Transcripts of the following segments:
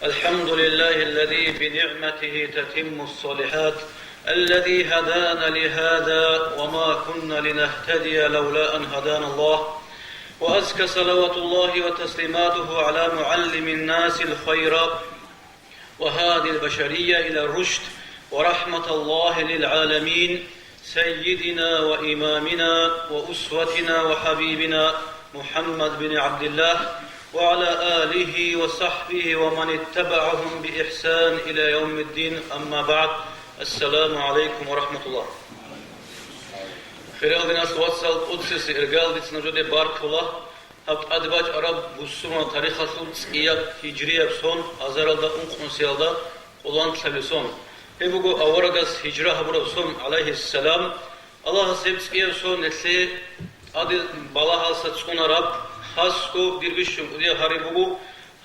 الحمد لله الذي بنعمته تتم الصالحات الذي هدانا لهذا وما كنا لنهتدي لولا أن هدانا الله وأزكى صلوات الله وتسليماته على معلم الناس الخير وهادي البشرية إلى الرشد ورحمة الله للعالمين سيدنا وإمامنا وأسوتنا وحبيبنا محمد بن عبد الله وعلى آله وصحبه ومن اتبعهم بإحسان إلى يوم الدين أما بعد السلام عليكم ورحمة الله خير الناس واتسال قدس إرجال بتنجد بارك الله هبت أدباج عرب بسونا تاريخ سلطس إياب هجرية بسون أزارالدا قنصيالدا قلان تلبسون هبوغو أورغاس هجرة هبورا بسون عليه السلام الله سيبس إياب سون نتلي أدي بالاها ساتسكونا رب خاصكو ديربشون وديا هاريبوغو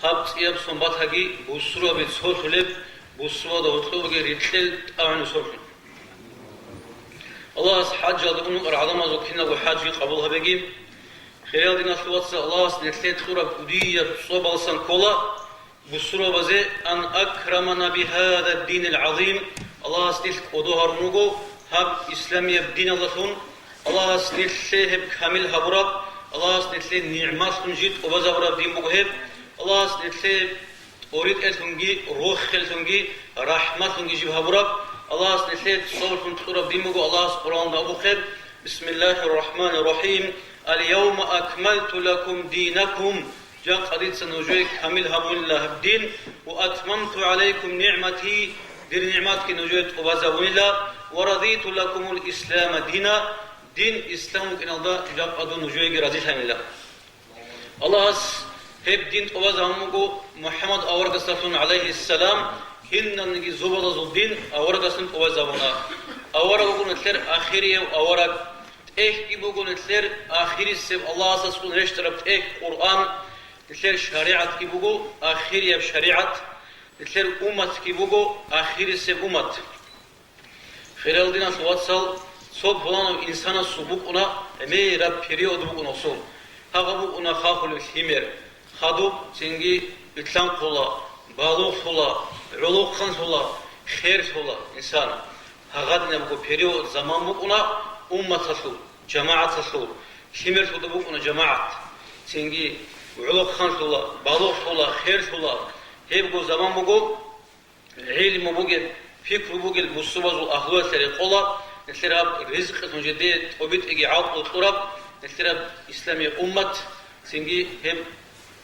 هبت إياب سون باتهاجي بسورا بتسول خلب بسورا دوتلوغي ريتلل تاعنو سورخن الله حاج أدونو أرعلما زوكينا وحاجي قبولها بجيم خيال دينا سواتسا الله نتلت خورا بدية صوبالسان كولا بسورة بزي أن أكرمنا بهذا الدين العظيم الله سنتل قدوها رنوغو هب إسلامية بدين الله سون الله سنتل هب كامل هبراب الله سنتل نعمة سنجد وبزابراب دين بغهب الله سنتل أريد ألتنجي روح ألتنجي رحمة ألتنجي جيب هبراب الله سنتل صور سنتل دين بغو الله سقران دابو خير بسم الله الرحمن الرحيم اليوم أكملت لكم دينكم جاء قديد سنوجوي كامل هبون الله الدين وأتممت عليكم نعمتي دير نعمتك نوجويت وبازابون الله ورضيت لكم الإسلام دينا دين إسلامك إن الله جاء قدون نوجوي رضيت الله الله هب دين وبازابونكو محمد أورغسلون عليه السلام هن نجي زبادة الدين أورغسلون وبازابونا أورغون الثر آخرية وأورغ ki bugün etler ahiri sev Allah asasın reşterap Kur'an etler şeriat ki bugün ahiri şeriat etler ummat ki bugün ahiri sev ummat Feraldina sovatsal sob olan insana subuk ona emira periodu bugün olsun haga bu ona khaful himer khadu sengi itlan kola balu kola uluk khan kola khair kola insan haga ne bu periyod zaman bu ona ummat hasul جماعة حصول شمر تدبوكنا جماعة سنجي وعلوق خان صلا بالوق صلا خير صلا هيبقو زمان بقو علم بقو فكر بقو بصباز الأخوة سري قولا نسراب رزق تنجديد وبيت إجي عاط الطراب نسراب إسلامي أمة سنجي هيب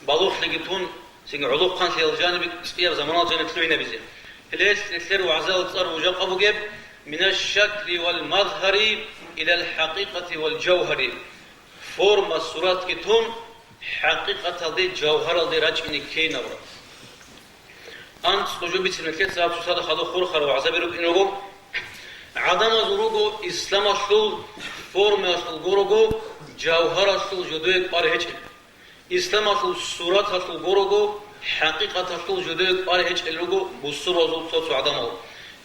بالوق لقيتون سنجي علوق خان سيال جانب إسقيا زمانات جانب تلوين بزي هليس نسر وعزال الطر وجاق أبو جيب من الشكل والمظهر إلى الحقيقة والجوهر فورما صورات كتون حقيقة دي جوهر دي راجعني كينا برا أنت تجوبي تنكت سابس وصادة خدو خور خرو عزابيروك إنوغو عدم زروغو إسلام أصل فورما أصل غوروغو جوهر أصل جدوك بارهج إسلام أصل صورات أصل غوروغو حقيقة أصل جدوك بارهج إلوغو بصور أصل صوت عدم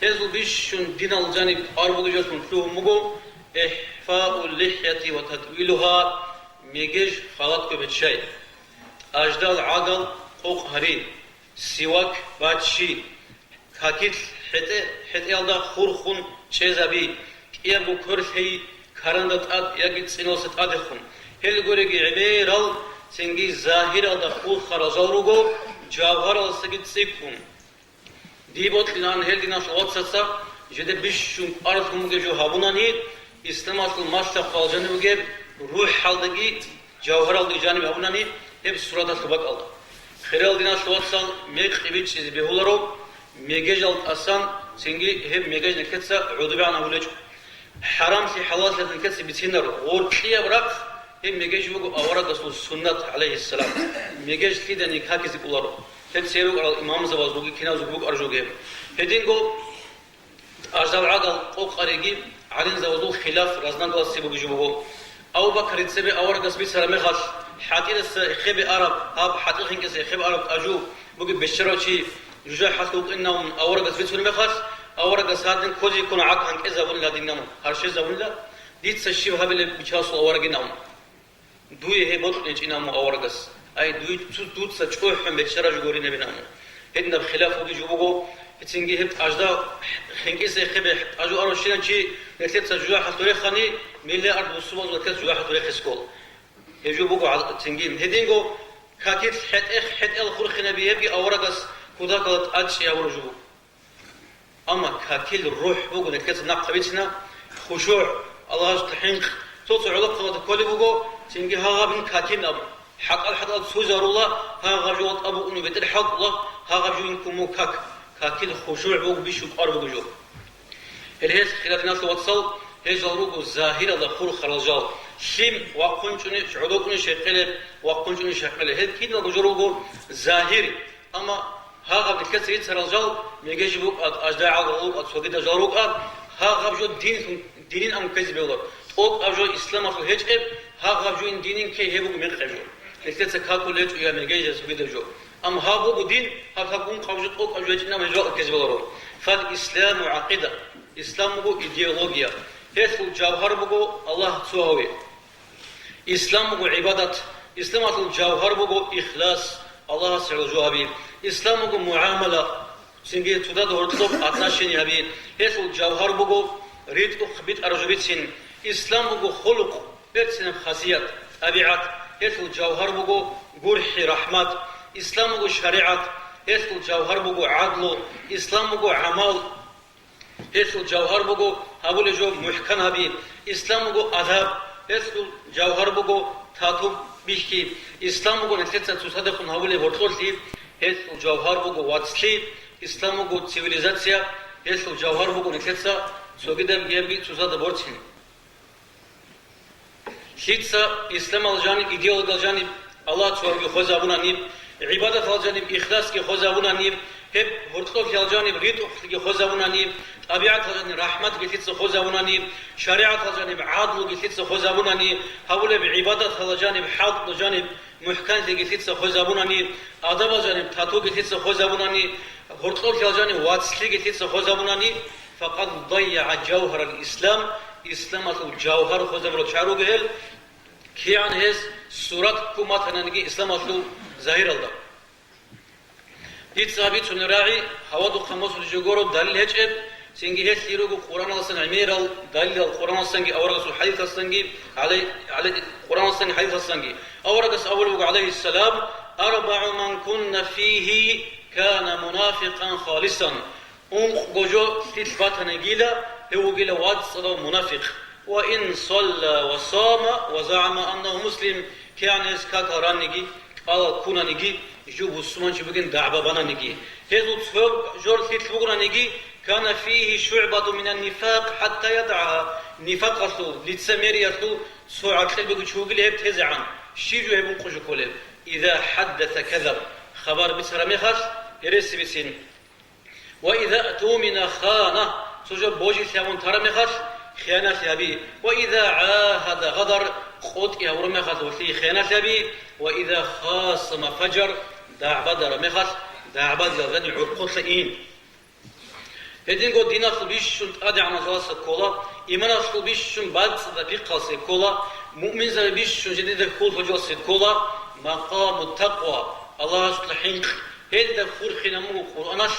هذو بيشون دين الجانب أربو جسم فيهم مغو إحفاء اللحية وتطويلها ميجيج خلط بتشاي أجدال عقل قوق هرين سواك باتشي كاكيت حتى يلدا خورخون شيزابي كيا بكر هي كارندت أد يجد سنوست أدخون هل غوريجي عبيرال سنجي ظاهر أدا خور خرزاروغو جوهر السجد سيكون ديبوت لنان هل دينا شوات ساتسا جده بيشون أرضهم جو هابوناني İslam asıl maşraf alcanı bu gibi ruh haldaki cevher aldığı canı hapnani hep surada sabak aldı. Khiral dina şuatsal mek gibi çiz behularo megej alt asan sengi hep megej neketsa udubi ana bulaj haram si halal se neketsa bitinar ortiya bırak hep megej bu avara gasul sünnet aleyhisselam megej kide nikah kizi kularo hep seru al imam zavazlugi kina zubuk arjoge hedingo arzal agal qoqarigi علين زودو خلاف رزنان قال سيبو بيجيبو أو بكر يتسبي أورق اسمي سلامي خاص حاتين الخيب عرب هاب حاتين خنكس خيب عرب أجو بقي بشروشي جوجا حاسوق إنهم أورق اسمي سلامي خاص أورق سادن كوزي يكون عاق هنك إذا ولا دينهم هرشي زولا ديت سشيب هابل بيشاسو أورق إنهم دوي هي بطل إنهم أورقس أي دوت سجوح من بشرج جورين بينامو هدنا بخلاف وجي جوبو تنجي هب أجدا خنكيس خبح أجو أروشين شيء نتلت سجوح حطوري خاني ملء أرض وسوز وتلت سجوح حطوري خسكول يجو بوجو على تنجيم هدينجو كاكيت حت الخور خنا بيبي أورقس كودا قلت أجي أورجو أما كاكيل الروح بوجو نتلت نقطة بيتنا خشوع الله سبحانه توصل علاقة كل بوجو تنجي هذا بن كاكيل أبو حق الحد سوزر الله هذا جوات أبو إنه بيت الحق الله هذا جو إنكم مكاك كاكيل خشوع بوجو بيشوك أربو جو الهيس خلاف ناس وتصل هيز الروج الظاهرة لخور خرجال شيم وقنشني عدوكني شكله وقنشني شكله هذا كده بجروجو ظاهري أما هذا بكثرة يتسرجال ميجي بوك أجدع الروج أتسوقي تجاروك هذا بجو دين أم كذب الله أو بجو إسلام أصل هجب هذا بجو دين كي هبوك من خجو لكن كاكل هج ويا ميجي جسوقي تجو أم هذا دين هذا كون قبض أو بجو جنا مجرد كذب الله فالإسلام عقيدة إسلام هو إيديولوجيا هذا الجوهر بقول الله سواه إسلام بقول عبادة إسلام الجوهر بقول إخلاص الله سبحانه جوابي إسلام بقول معاملة سنجي تودا دورتلوب أتناشين يبي هذا الجوهر بقول ريت أخبت أرجبتين إسلام بقول خلق بيتسن خاصيات أبيعات هذا الجوهر بقول جرح رحمة إسلام بقول شريعة هذا الجوهر بقول عدل إسلام بقول عمل هذا الجوهر بقول هقول جو محكم هبي إسلام بقول أدب هذا الجوهر بقول تاتو بيشكي إسلام بقول نتيجة تصدقون هقول ورطولتي هذا الجوهر بقول واتسلي إسلام بقول سيفيليزاتيا هذا الجوهر بقول نتيجة سوغيدم جيبي تصدق بورتين شيتسا إسلام الجانب إيديولوجي الجانب الله تسوي خزابونا نيم عبادة الجانب إخلاص كي خزابونا نيم هب ورطول الجانب ريت كي خزابونا نيم طبيعة الجانب رحمة كي خزابونا نيم شريعة الجانب عدل كي خزابونا نيم هؤلاء بعبادة الجانب حق الجانب محكم كي خزابونا نيم أدب الجانب تاتو كي خزابونا نيم ورطول الجانب واتسلي كي خزابونا نيم فقد ضيع جوهر الإسلام إسلام الجوهر خزابونا شارو جهل كي عن هز سورة كومات هننجي إسلام أصله ظاهر الله يتصابي تنراعي هوادو خمس الجوجورو دليل هجب سنجي هج يروجو القرآن الصن عمير دليل القرآن الصنجي أورجس الحديث الصنجي على القرآن الصنجي حديث الصنجي أورجس أول عليه السلام 4 من كن فيه كان منافقا خالصا جوجو تثبت نجيلا هو جيلا واد صدا منافق وإن صلى وصام وزعم أنه مسلم كان يسكت رانجي قال كنا نجي يجوب السمان شبكين دعبة بنا نجي هذا تصور جور تطلقنا نجي كان فيه شعبة من النفاق حتى يدعها نفاق أصله لتسمير يصله سرعة قلبه شوقي هب تزعن شيجو هبون قشو كله إذا حدث كذب خبر بسر مخص يرس بسين وإذا أتومن خانة سجب بوجي ثمن ترى مخص خيانة أبي وإذا عاهد غدر قوت يورم خص وفي خيانة أبي وإذا خاصم فجر دع بدر مخص دع بدر ذن عرقوت لئين هدين قد دين أصل بيشون أدع نزاس كولا إيمان أصل بيشون بعد صدقيق أصل كولا مؤمن زل بيشون جديد كول فجوس كولا مقام التقوى الله سبحانه هذا خور خنامو قرآنش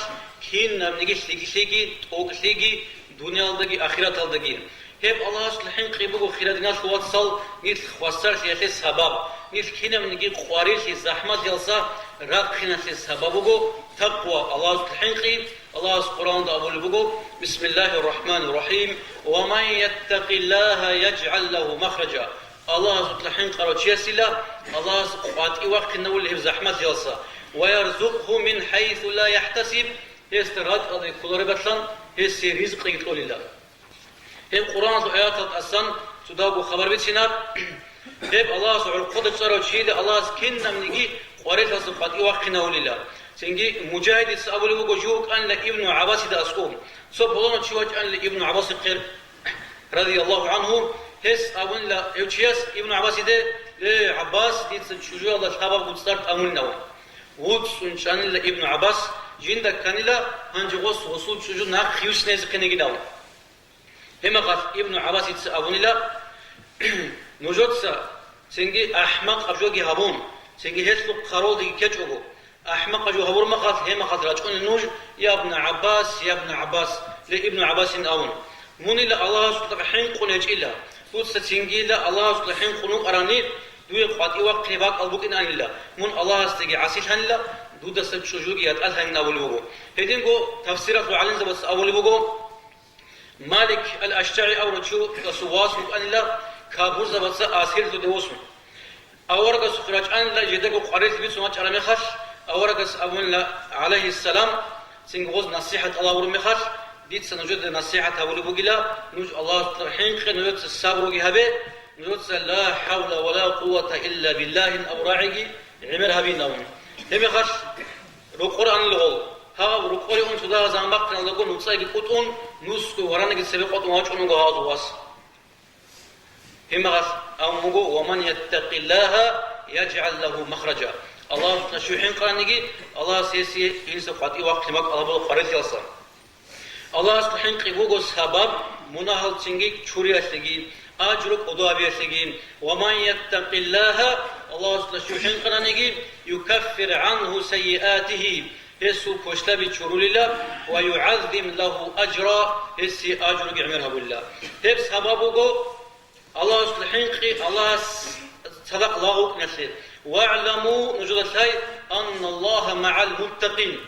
كين نمنيجي سيجي توق سيجي دنيا الدقي آخرة الدقي هب الله سبحانه قيبو خيرات الناس واتسال نيت خواسر سياسي سبب نيت كنا منيجي خواري سي زحمة جلسة راب خنا سي سببو تقوى الله سبحانه الله سبحانه وتعالى بقول بسم الله الرحمن الرحيم ومن يتق الله يجعل له مخرجا الله سبحانه قرأت الله سبحانه وقت نقول له زحمة جلسة ويرزقه من حيث لا يحتسب يستراد على كل ربطان هسي رزق يقول الله هم قرآن آيات الأسان تداو خبر بيتنا هم الله سبحانه قدر صار شيء الله كنا منيجي قريت سبحانه وقت نقول الله سنجي مجاهد سأقول له جوك أن لابن عباس ده أسقوم سبحانه شوج أن لابن عباس قير رضي الله عنه هس أقول لا يوشياس ابن عباس ده لعباس دي تشجع الله سبب وستارت أمون نوم وود سنشان لابن عباس جيندا كانيلا هنجوس وصول شجو ناق خيوس نزق نجداو هما قال ابن عباس يتس أقول لا نجوت سنجي أحمق أبجوجي هابون سنجي هسلو قرول دي كجوجو أحمق جو هور مخاط هم مخاط راجعون النوج يا ابن عباس لابن عباس أون من إلا الله سبحانه حين قنج إلا توت ستنجي لا الله سبحانه حين قنو أراني دوي قاتي وقت باق أبوك إن الله من الله استجي عسيل هنلا دودا سبشوجي يتقال هن أول بوجو هدين جو تفسيرات وعلن زبط أول بوجو مالك الأشتري أو رجو سواس مقان الله كابور زبط آسير تدوسم أورق سخراج أن لا جدك قريت بسمات على مخش أورق أبونا عليه السلام سنغوز نصيحة الله ورمخش ديت سنوجد نصيحة أول بوجلا نوج الله حين خن نوجد الصبر جهبه نوجد لا حول ولا قوة إلا بالله أو راعي عمر هبين نون هم خش القرآن اللغو ها القرآن أنت ده زمان كنا نقول نصيب قطون نسكو ورانا قد سبق قطون واجون جهاز واس هم خش أمجو ومن يتق الله يجعل له مخرجا الله نشوحين قرانيجي الله سيسي إنسان قاتي وقت ماك الله بلو قريت يلصا الله سبحانه قبوغو سبب مناهل تنجي چوري أسلگين أجرك أدوابي أسلگين ومن يتق الله الله نشوحين قرانيجي يكفر عنه سيئاته هسو كشتبي چورول الله ويعظم له أجرا هسي أجرك عمرها بالله هب سببوغو الله سبحانه الله صدق الله نسير واعلموا نجد الشيء أن الله مع المتقين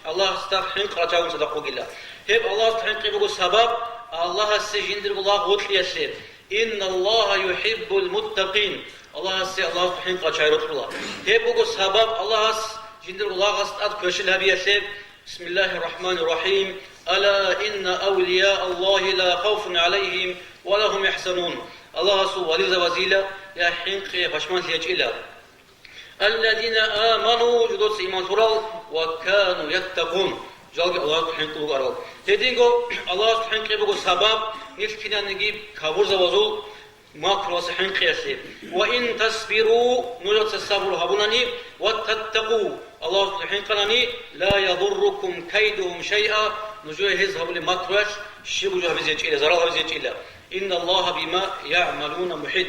الله استحقين قرأتهم صدقوا الله هب الله استحقين بقول سبب الله السجندر الله غوت يسير إن الله يحب المتقين الله استحقين قرأتهم الله هب بقول سبب الله السجندر الله استحق كشلها بيسير بسم الله الرحمن الرحيم ألا إن أولياء الله لا خوف عليهم ولا هم يحزنون الله سبحانه وتعالى يا حين فشمان يجيلا الذين آمنوا جدوس إيمان سورال وكانوا يتقون جالك الله سبحانه وتعالى تدينغو الله سبحانه وتعالى سبب نفكنا نجيب كابور زوازو ما كروس حين قياسي وإن تصبروا نجد الصبر هبونني وتتقوا الله سبحانه وتعالى لا يضركم كيدهم شيئا نجد هذا لما كروس شيء جه بزيجيلا زرال بزيجيلا إن الله بما يعملون محيط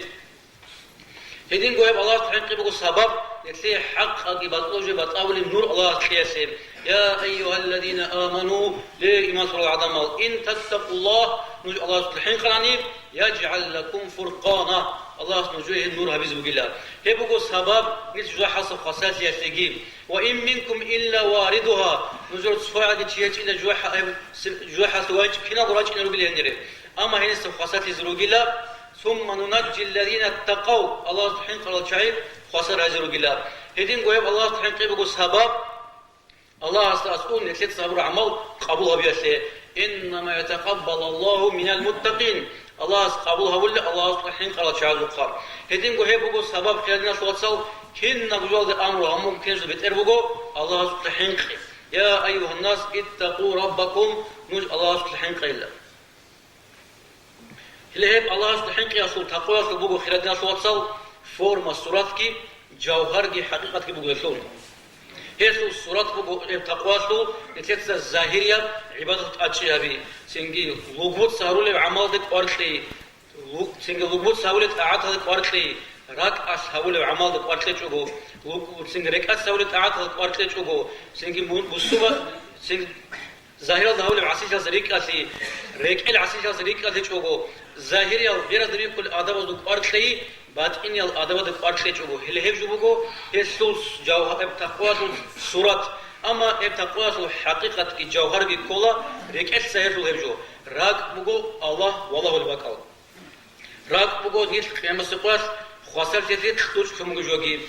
هدين قوي الله سبحانه وتعالى سبب يتلي حق بطلوج بطاول النور الله كياسين يا أيها الذين آمنوا لإيمان سورة العظام إن تتقوا الله نجو الله سبحانه وتعالى يجعل لكم فرقانا الله نجوه النور هبز بقلا هبقوا سبب نتجوا حسب خاصات يسيجيب وإن منكم إلا واردها نجو سفاعة تشيج إلى جوا حسب واج كنا قراج إلى رجل ينير أما هنا سب خاصات يزرقلا ثم ننجي الذين اتقوا الله سبحانه وتعالى شعيب خسر هذا الرجال هدين قوي الله سبحانه وتعالى سبب الله استأسون نسيت صبر عمل قبولها بيسه إنما يتقبل الله من المتقين الله قبولها ولا الله سبحانه وتعالى شعيب القار هدين قوي بقول سبب خلينا شو تصل كنا بجوز الأمر ممكن بتر بقول الله سبحانه يا أيها الناس اتقوا ربكم نج الله سبحانه وتعالى هلهب الله سبحانه وتعالى تقوى بقول خلينا شو تصل فورما صورت کی جوهر کی حقیقت کی بگوشون هسو صورت بگو تقواسو نتیجه ظاهریه عبادت اچھی ابھی سنگی لغوت سارول عمل دک ورقی سنگی لغوت سارول طاعت دک ورقی راك أصحاب العمل دك ورقي چوغو سنگ ركعت سارول طاعت دك ورقي چوغو سنگی مصوبه سنگ ظاهر داول العسيش زريك أثي ريك العسيش زريك أثي چوغو ظاهر يا غير ذريك كل آدم دك ورقي باطن يا آدم دك ورقي چوغو هلهب جوغو هسوس جوهر تقوى صورت أما تقوى حقيقة کی جوهر کی کولا ركعت سهر لهبجو راك بگو الله والله البقاء راك بگو نيت قيامت سقاس خسر جزيت خطوش كمگو جوغي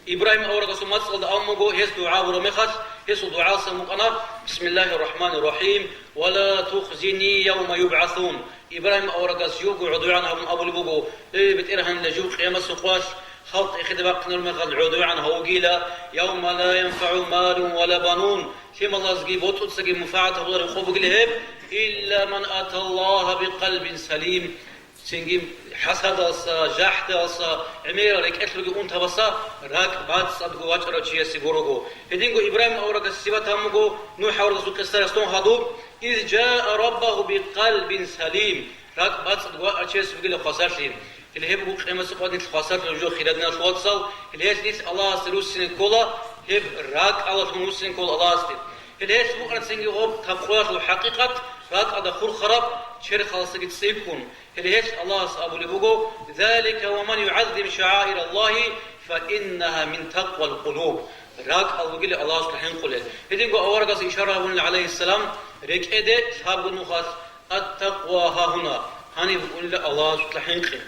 إبراهيم أورا قسم مصل أمجو هس دعاء ورمخت هس دعاء سمقنا بسم الله الرحمن الرحيم ولا تخزني يوم يبعثون إبراهيم أورا قس يوجو عدو عنها أبو لبوجو بترهن لجو قيامة سقاس خلط إخذ بقنا المخل عدو عنها وقيلا يوم لا ينفع مال ولا بنون كما الله زجي بوت تسجي مفاعته ولا يخوف قلهم إلا من أتى الله بقلب سليم سنجيم حسد أصا جحد أصا عمير لك أتلقي أنت بصا راك بعد صدق واجر شيء سيقولوا هدينكو إبراهيم أورك السبات همكو نوح أورك سكستر استون هادوب إذ جاء ربه بقلب سليم راك بعد صدق واجر شيء سيقول خسارشين اللي هب قيمة قادن الخاصات الجو خيرنا الواتسال اللي هي نيس الله سروسين كولا هب راك الله تنوسين كول الله است اللي هي بقرة سنجي غوب تبقى الحقيقة راك هذا خور خراب شر خلاص قد سيكون اللي هي الله أبو لبوجو ذلك ومن يعظم شعائر الله فإنها من تقوى القلوب راك الوجل الله سبحانه قوله هذين جو أورجس إشارة عليه السلام رك أده صحاب النخاس التقوى ها هنا هني بقول الله سبحانه قوله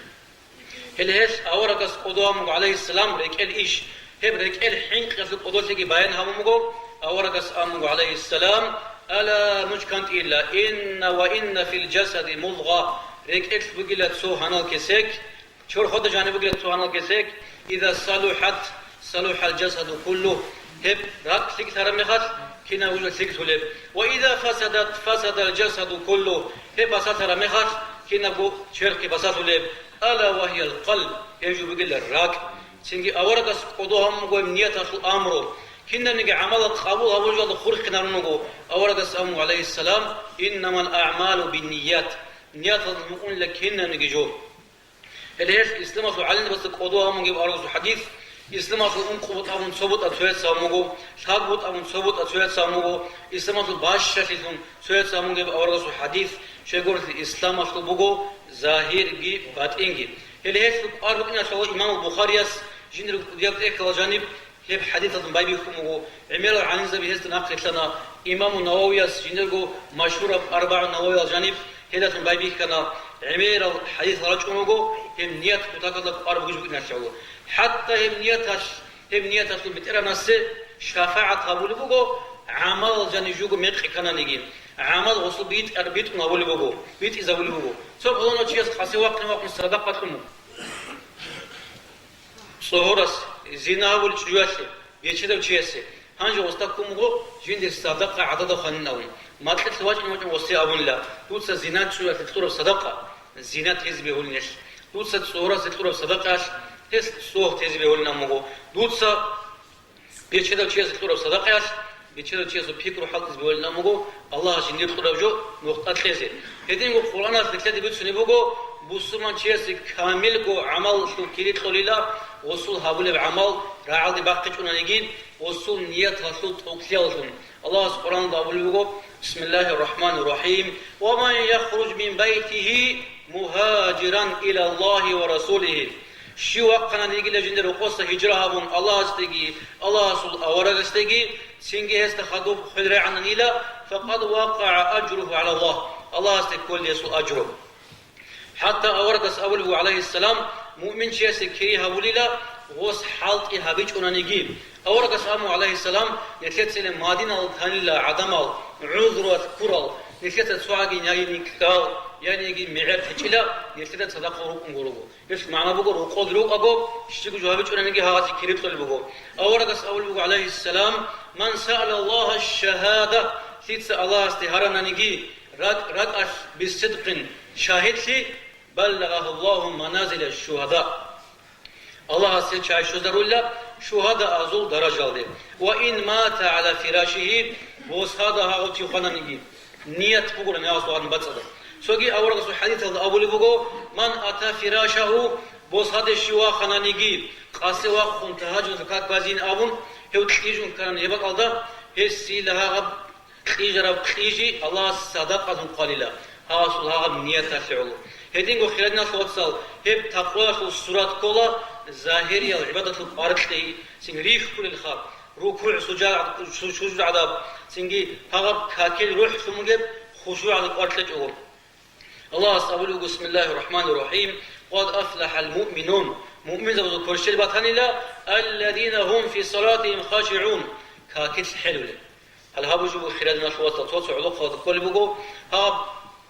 هل أورجس قدوم عليه السلام رك الإيش هب رك الحين قصد قدوس يجي بيان هم مجو أورجس أمو عليه السلام ألا مش كانت إلا إن وإن في الجسد مضغة رك إكس بقولة سو هنال كسك شور خد جانب بقولة سو هنال كسك إذا صلح الجسد كله هب راك سك ثرمخت كنا وجود سك سلب وإذا فسد الجسد كله هب بسات ثرمخت كنا بو شرق بسات سلب ألا وهي القلب يجوا بقولة راك سنجي أورجس قدوهم مجو نية الأمر كنا نجي عمل قبول أول جل خرج كنا نقول أورجس أمو عليه السلام إنما الأعمال بالنيات نيات المؤمن لكنا نجي جو اللي هي الإسلام أصل علينا بس قدوهم مجيب أورجس حديث إسلام أصل قبض أمون صبت أتويت ساموجو ثابت أمون صبت أتويت ساموجو إسلام أصل باش شكلهم سويت ساموجو أورجس حديث شيء الإسلام أصل بوجو ظاهر جي باتينجي اللي هي أربعين شغل إمام البخاري جندر ديابت إكلا جانب هي حديث بايبي كمو عمير عن زبي هست ناقل لنا إمام النووي جندر مشهور أربع النووي جانب هذا بايبي كنا عمير الحديث رجعه هم نيات كتاكد أربع جزء نشأه حتى هم نيات بترى ناس شفاعة قبول بقو عمل جانجوجو ميق كنا نجيم عمل وصل بيت أربيت نقول بقو بيت إذا قول بقو سب هذا نشيء خاص وقت صدقة كمو صهورس زنا والجواسي يشدوا شيء هنجو وستكمو جند الصدقة عدد خنناوي ما تلت واجب ما وصي أبون لا توت زنا شو تكتور صدقة زنا تهزبه ولنش توت صهورس تكتور صدقة هس صوه تهزبه ولنا مغو توت يشدوا شيء تكتور صدقة يشدوا شيء بيكرو حق تهزبه ولنا مغو الله جند تكتور جو نقطة خيزة هذين القرآن تكتب بيتسني بقو بوسمان شيء كامل جو عمل شو كريت خليلا وصول هابول بعمل راعي باقيتنا نجين وصول نية رسول توكلهم الله سبحانه وتعالى بسم الله الرحمن الرحيم ومن يخرج من بيته مهاجرا إلى الله ورسوله شو وقنا نيجي لجندر وقصة هجرة بون الله استجي الله رسول أورد استجي سينجي استخدم خدر عن نيلا فقد وقع أجره على الله استكول يسوع أجره حتى أورد أوله عليه السلام مؤمن شيء سكري هوليلا غوس حالتي هابيج أنانيجيب أورد أسامه عليه السلام يتلت سلم مادينة الثانية عدمال عذر كرال يتلت سواقي يعني كال يعني يجي معر تجلا يتلت صدق روك نقوله يس معنا بقول روك روك أبو اشتكوا جوابيج أنانيجي هذا كريت طل بقول أورد أسأله عليه السلام من سأل الله الشهادة سيد الله استهارا نانيجي رد بالصدق شاهد لي بلغه الله منازل الشهداء الله سيد شهداء الله شهداء أزول درجة له وإن مات على فراشه وصهدا هاوتي خنانيجي نية بقول نيا سوان بتصدق سوغي أورد سو حديث أبو لبوغو من أتى فراشه وصهدا شوا خنانيجي قاسوا خن تهاجم زكاة بازين أبون هو تيجون كان يبقى الله هسي لها غب خيجرب خيجي الله صدقة قليلة هاسول هذا نية تفعله هدينغو خيرنا صوتصال هب تقوى السورة كلها ظاهرية العبادة القارئة سنريف كل الخاب ركوع سجود عذاب سنجي هغب كاكل روح سمجب خشوع القارئة الله سأقول بسم الله الرحمن الرحيم قد أفلح المؤمنون مؤمن زوج كرشل بطانيلا الذين هم في صلاتهم خاشعون كاكل حلو هل هابو جو خيرنا صوتصال علاقة كل بقو هاب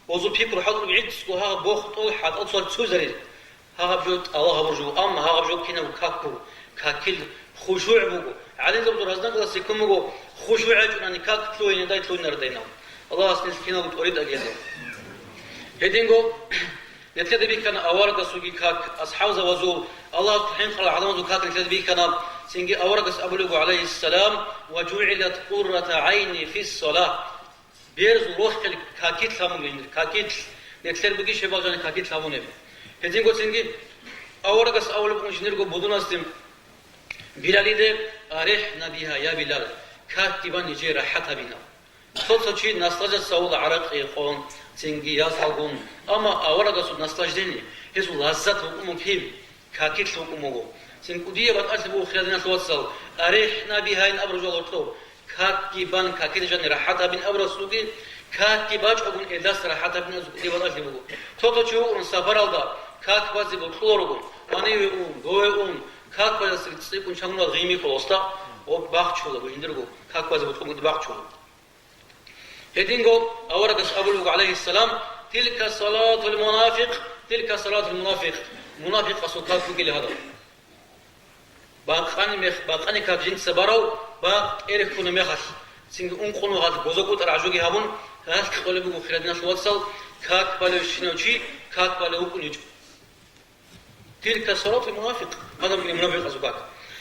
وزو بيكرو حضر بعيد سكو ها بوخطو حد أتصل تسوزري ها بجوت الله برجو أما ها بجو كنا وكاكرو كاكل خشوع بقو على زبط رزنا قد سيكون بقو خشوع جناني كاكلو ينداي تلو نردينا الله أسنس كنا وتريد أجيزه هدينغو نتكلم بكنا أورد سوقي كاك أصحاب زوجو الله تحين خلق عظمة كاك نتكلم بكنا سنجي أورد أبلغ عليه السلام وجعلت قرة عيني في الصلاة بيرز روح كاكيت لامون كاكيت نتكلم بقي شباب جاني كاكيت لامون هدين قلت سنجي أورجس أول بمجنرجو بدوناستم بلاليد أريح نبيها يا بلال كاتبان يجي حتى بنا صوتشي نستجد سؤال عرق يقون تنجي ياسالقون أما أورجس نستجدني هذا لذات وقومهم كاكيت وقومه سنقديه بتأسبو خيادنا توصل أريحنا بها إن أبرج الله كاتبان كاكيت جن راحتا بين أبرز سوقي كاتباج أقول إداس راحتا بين سوقي بتأسبو توتشو أن سفر الله كاتبازي بطلورقون أني يقوم دويقوم كاتباز سيكون شامل غيمي كلوستا وباخشولا بيندرقو كاتبازي بطلورقون باخشولا هدينغو أورجس أبو عليه السلام تلك صلاة المنافق تلك صلاة المنافق منافق صوتات فوق هذا باقاني كابجين سبارو باق إيرك كونه مخش سينغ أنقونو هذا بوزوكو تراجوجي هابون هذا كله بيقول خيرنا شواتسال كات بالوشينوشي كات بالوكونيج تلك صلاة المنافق هذا من المنافق صوتات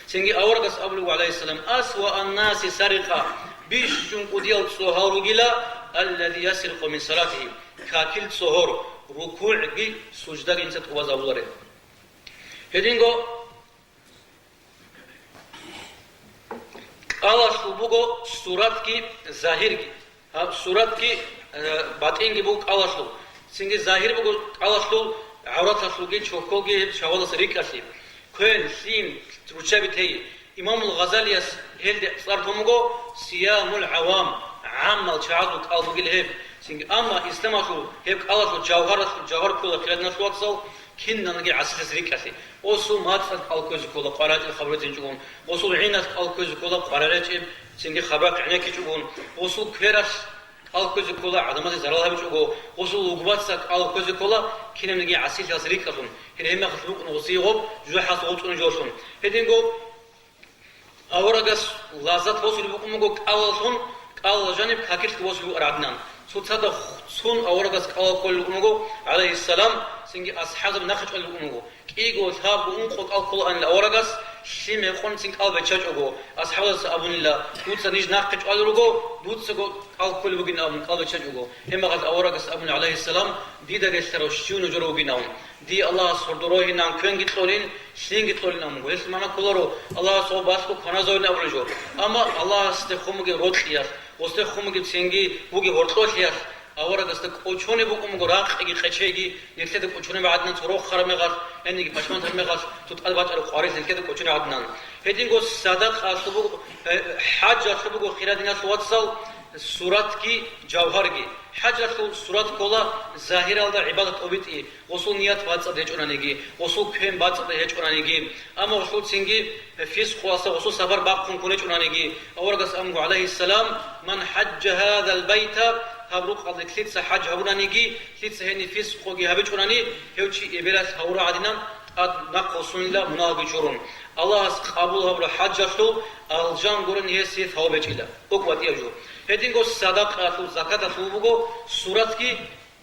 سينغ أورجس أبو عليه السلام أسوأ الناس سرقة بيشون قديل صهار جلا الذي يسرق من صلاته كاكل صهور ركوع جي سجدة إنسان توازا بولاره هدينغو الله شوبوغو سورات كي ظاهر كي سورات كي باطن كي بوك الله شو سينغي ظاهر بوغو الله شو عورات شو كي شوكو كي شوالا سريك أشي كون سين تروشابي تي إمام الغزالي هل صار تومغو صيام العوام عمل شعادو قلبو الهب سينغ أما إسلام شو هب الله شو جوهر كله خيرنا شو أتصل كنا نجي عسل سريكاسي وصل ماتفت الكوز كولا قارات الخبرات ينجون وصل عينات الكوز كولا قارات سينغ خبرات عنك يجون وصل كيراس الكوز كولا عدمات زرالها بيجوا وصل لقباتك الكوز كولا كنا نجي عسل سريكاسون هنا خلوق نوصيهم جو حصوت نجوشون هدينغو أورجس لازات وصل بقومو قالسون قال جانب كاكيت وصل أرادنان سوتسادا سون أورجس قال كل بقومو عليه السلام سينجي أصحاب نخش على بقومو كيجو ثاب بقومو قال كل أن الأورجس شيء يكون سينج قال بتشج أجو أصحاب أبون الله دوتس نيج نخش على رجو دوتس قال كل بقينا من قال بتشج أجو هم قال أورجس أبون عليه السلام دي ده جسر وشيو نجرو بقيناهم دي الله صدروه نام كون جتولين شين جتولين أمو هس مانا كلارو الله صوباسكو خنازوين أبرجو أما الله استخدمه روت خيار واستخدمه سينجي وجه ورطلو خيار أورجس تكوشوني بقوم قراق إجي خشيجي نكتة كوشوني بعدنا تروح خرمغار إني باشمان خرمغار تتقلبات على قارئ نكتة كوشوني عدنا هدينغو صدق أسلوب حج أسلوب خيرادنا سواتسال سورات كي جوهر كي حج أسلوب سورات كولا ظاهر على عبادة أبيتي وصول نيات باتس أدهج أنانيجي وصول كهم باتس أدهج أنانيجي أما وصول سينجي فيس خواسة وصول سفر باقون كونج أنانيجي أورجس أمغو عليه السلام من حج هذا البيت هبروك قال كليتس حج هورانيجي كليتس هني فيس خوجي هبج أناني هوشي إبراس هورا عدنا أد نقصون لا مناقي شرون الله قبول هبرو حج أسلوب الجان قرن يسير ثوابج إلا أقوى تيجو هدينغو صدق أسلوب زكاة أسلوبه سورات كي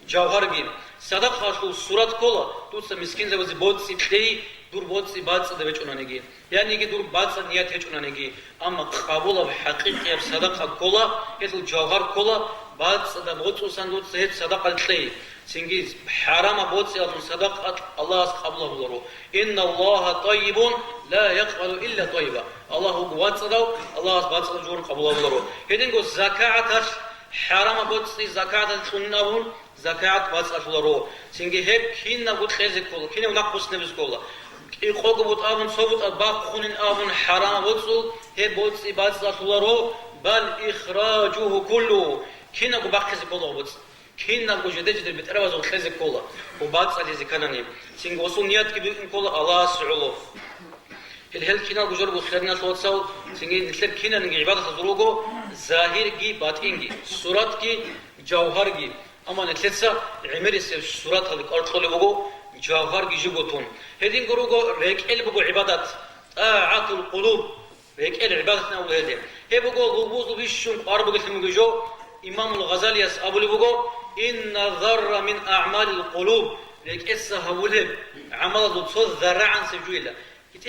جوهر كي صدق أسلوب سورات كولا توس مسكين زوجي بود سيبتي دور بود سيبات سدبج أنانيجي يعني كي دور بات سنيات هج أنانيجي أما قبول بحقيقة صدق كولا هذا جوهر كولا بات سدا بود وسندود سهت صدق التلي سينجيز حرام بود سيات صدق الله قبول بلورو إن الله طيب لا يقبل إلا طيبا الله قوات صدق الله بات صدق جور قبول بلورو هدينغو زكاة حرام بود سي زكاة تناون زكاة بات صدق بلورو سينجي هب كينا بود خيزك كولا كينا نقص نبز كولا إخوة بود آبون صوت أباق خونين آبون حرام بود سو هب بود سي بات صدق بلورو بل إخراجه كله كينا قباقز كولا بود كينا وجدت جد بتروز وخيز كولا وبعد صلي زكانني سين وصونيات كبير كولا الله سعلو الهل كينا وجرب خيرنا صوت سو سين نسلب كينا نجي عبادة زروجو ظاهر جي باطن جي صورات جي جوهر جي أما نتلسا عمر الصورات هذيك أرطل بقو جوهر جي جبتون هذين جروجو ريك إل بقو عبادات طاعة القلوب ريك إل عبادتنا وهذه هي بقو غبوز وبيشون قارب قسم جو إمام الغزالي أبو لبقو إن الذر من أعمال القلوب لك إسا هولب عمل ضد ذرة عن سجويلة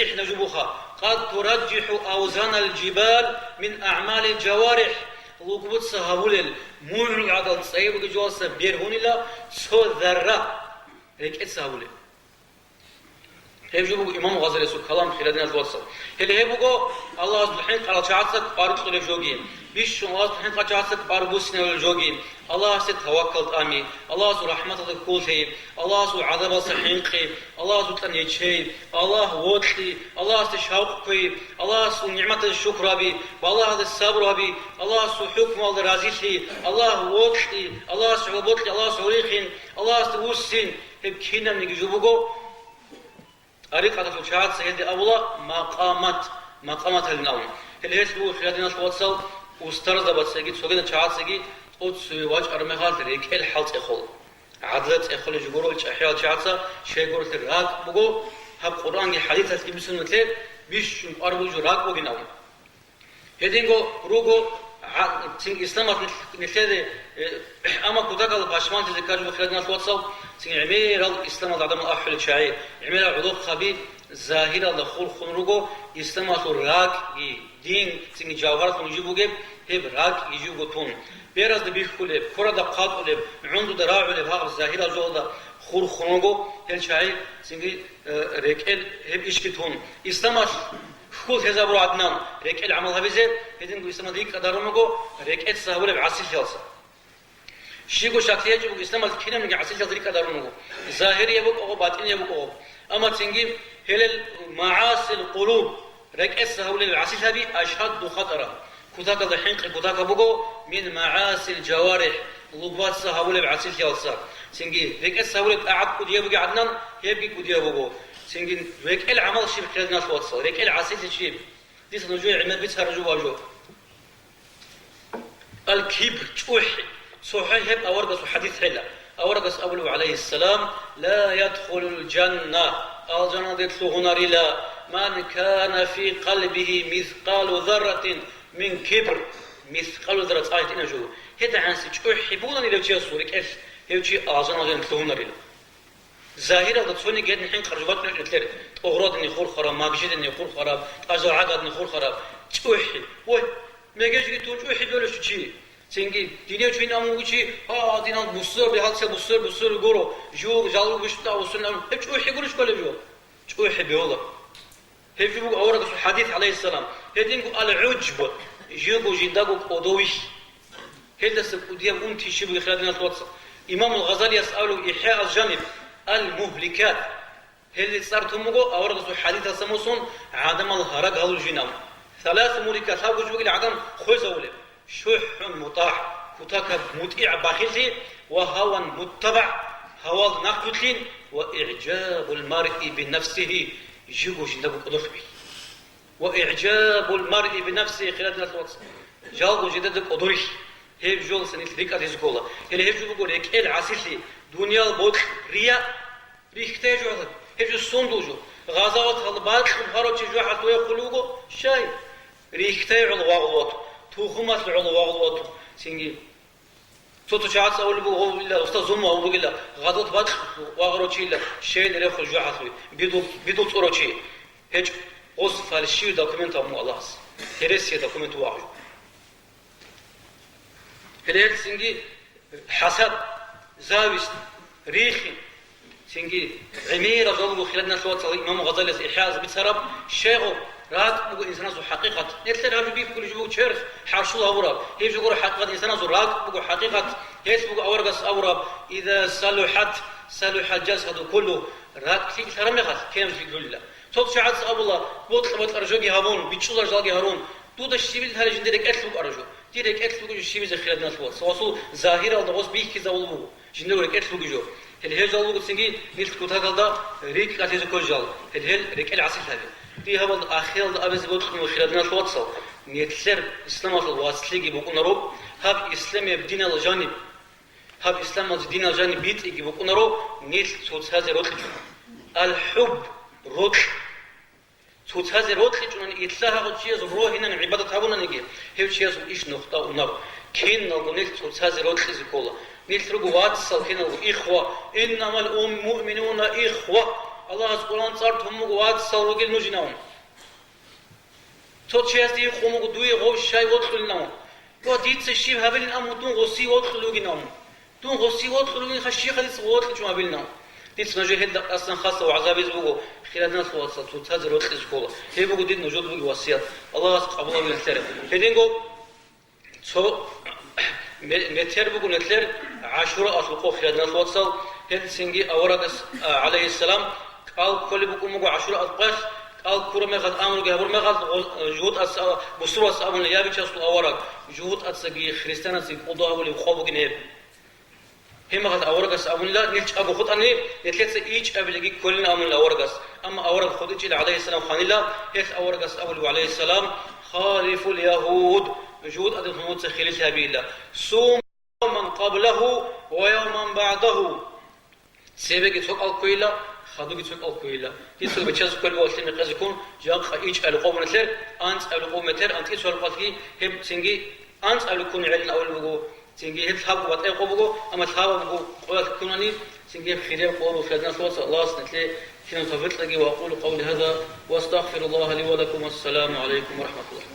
إحنا جبوخا قد ترجح أوزان الجبال من أعمال الجوارح لقبط سهولل مول عدد صيب جواسة بيرهون لا سو ذرة لك إسا هولب هيجوا إمام غزالي سو كلام خيرنا الوصل هل هيبقوا الله سبحانه قال شعاتك بارك الجوجين بيش الله سبحانه قال شعاتك باربوسنا الجوجين الله سيد توكلت أمي الله سو رحمته كل شيء الله سو عذاب صحيحي الله سو تنيشي الله وطلي الله سو شوقي الله سو نعمة الشكر أبي والله هذا الصبر أبي الله سو حكم الرازقي الله وطلي الله سو وطلي الله سو ريخين الله سو وسين هب كينا من يجوبوا أريقة الشهادة سيدي أولا مقامات النوم هل هسبو خلادنا الوصل وسترز دبت سيجي سوغنا شهادة سيجي قد سواج أرمغال ريك الحالة إخول عدلت إخول جبرو الأحياء شهادة شيء قرت الراك بقو هب قرآن حديثة إبسون مثل بيش أربوج راك بقي نوم هدينغو روغو سين إسلامات مثل أما كذاك الباشمان تذكر خلادنا الوصل سين عمير الإسلام العدم الأحل الشعير عمير عدوك خبي ظاهر الخول خنروجو إسلامات الراك دين سين جوهرات نجيبو جب هب راك يجيبو تون بيرز دبيخ كله كرة دقات كله عنده دراع كله بها ظاهر الجودة خول خنروجو الشعير سين ركال هب إيش كتون إسلامات خود هذا برو عدنان ركال عمل هبزه هدين إسلام ديك قدرمجو ركال سهولة بعسل جالسة شيء شخصية جو إسلام الكينا من عسل جذري كدارونه ظاهري يبوك أو باطن يبوك أو أما تنجيم هل معاصي القلوب ركعت سهولة العسل هذه أشد خطرا كذاك الحين كذاك بوكو من معاصي الجوارح لغات سهولة العسل جالسة تنجي ركعت سهولة أعد كوديا بوك عدنان يبقي كوديا بوكو تنجي ركعت العمل شيء بخير الناس واتصل ركعت العسل شيء دي سنجوا عمل بيتها رجوا واجو الكبر توحي صحيح أورقص حديث حلا أورقص أبو عليه السلام لا يدخل الجنة الجنة يدخل نار من كان في قلبه مثقال ذرة من كبر مثقال ذرة آية نجوا هذا عن سجوا يحبون إلى وجه صورك إيش هيوجي الجنة يدخل نار ظاهرة تصوني جد نحن خرجات نقدر أغراض نخور خراب ما بيجي نخور خراب أجر عقد نخور خراب تشوحي وين ما جيجي تشوحي ولا شيء سينجي دنيا شوين أموجي دينا بصر بهالسه بصر يقولوا جو جالو بيشتا وصلنا هيك شو يحكولش كله جو شو يحبي والله هيك جو أورك الحديث عليه السلام هيدين العجب جيبوا جداقو قدويش هذا سكوديا أنتي شبه خلادنا الواتس إمام الغزالي يسأله إحياء الجانب المهلكات هذا صارتهم جو أورك الحديث سموسون عدم الهرج هذا الجنام ثلاث مهلكات هاو جو إلى عدم خوزولة شح مطاع كتاك مطيع باخذي وهوى متبع هوى نقتلين وإعجاب المرء بنفسه يجيبوا جنبه قدربي وإعجاب المرء بنفسه خلال الوقت جالو جدد قدري هيب جول سنة ذيك أديزكولا اللي هيب جو بقول هيك العسيسي دنيا البوت ريا ريختاجوا هذا هيب جو صندوجو غازوات هالبالك مهارات جو حتى يقولوا شاي ريختاجوا الواقوات توخمات العلوات سينجي توتو شعات أول بقول إلا أستاذ زوم أول بقول إلا غادت بات واغروتشي إلا شيء نري خرجوا حسوي بيدو تروتشي هيج قص فالشيء دوكمنت أمو الله هرسي دوكمنت واحد هلال سينجي حسد زاويس ريخي سينجي عميرة زوجو خلالنا سوات إمام غزالي إحياز بتسرب شيخو راك بقول إنسان زو حقيقة نتلر هذا بيف كل جبوا شرف حاشوا أوراب هي بيقول حقيقة إنسان زو راك بقول حقيقة هيس بقول أورقص أوراب إذا صلح الجسد كله راك في سرمي خاص كم في كل الله صوت شعات أبو الله بوت أرجوجي هارون بيتشول أرجوجي هارون تودا الشيبيل هذا جندرك أكلوا أرجو ديرك أكلوا الشيبيل زخير الناس وصل سواسو ظاهرة الناس بيه كذا ولمو جندرك أكلوا جو هل جالو قصينجي نيل كوتا قلدا ريك كاتيزو كل جال هل ريك العسل هذا دي هذا الأخير أبز بقول خلنا خلادنا الواتساب نيتسر إسلام الواسطلي بقول نرو هاب إسلام بدين الجانب هاب إسلام الدين الجانب بيت يجي بقول نرو نيت صوت هذا روت الحب روت صوت هذا روت لجنان إتلاها قد شيء زروه هنا عبادة هابونا نيجي هي شيء إيش نقطة ونرو كين نقول نيت صوت هذا روت لزكولا نيت رجو واتساب هنا إخوة إنما المؤمنون إخوة الله سبحانه صارت هم قوات صاروجل نجناهم. توتشياس دي خو مقدوي غو شاي ودخلناهم. قديت الشيء هبلين أمودون غسي ودخلوا جناهم. دون غسي ودخلوا خشية خلص ودخل شو هبلناهم. ديت نجهد أصلا خاصة وعذابيز بقو خلال ناس وصل تتهزر وتخز كولا هي بقو ديت نجود بقو وصيات الله قبله بنتلر هدينغو تو متر بقو نتلر عاشوراء أطلقوا خلال ناس وصل هد سنجي أورقس عليه السلام قال كل بقو مقو عاشوراء أطقاس قال كورا مغاد آمنو جهبور مغاد جهود أس بسرو أس أمن يابي تشاسلو أورق جهود أتسجي خريستانا سي قضاء ولي خوابو جنب هم هذا أورقس أمن لا نيلش أبو خد أني نتلت إيش أبلغي كلنا أمن الأورقس أما أورق خديج عليه السلام خان الله هيث أورقس أول عليه السلام خالف اليهود جهود أدم همود سخيل سبيلا صوم من قبله ويوما بعده سيبك يتوقع الكويلا خدوك يتوقع الكويلا يسوي بتشاز كل وقت لما يكون جاك إيش ألقوا من الثر أنت ألقوا متر أنت إيش ألقوا هم سنجي أنت ألقون علينا أول بقول سنجي هل ثاب وات أي قبضو أما ثاب بقول قوات كونني سنجي خير قولوا في الناس وصل الله سنتلي كنا تفضل وأقول قولي هذا وأستغفر الله لي ولكم والسلام عليكم ورحمة الله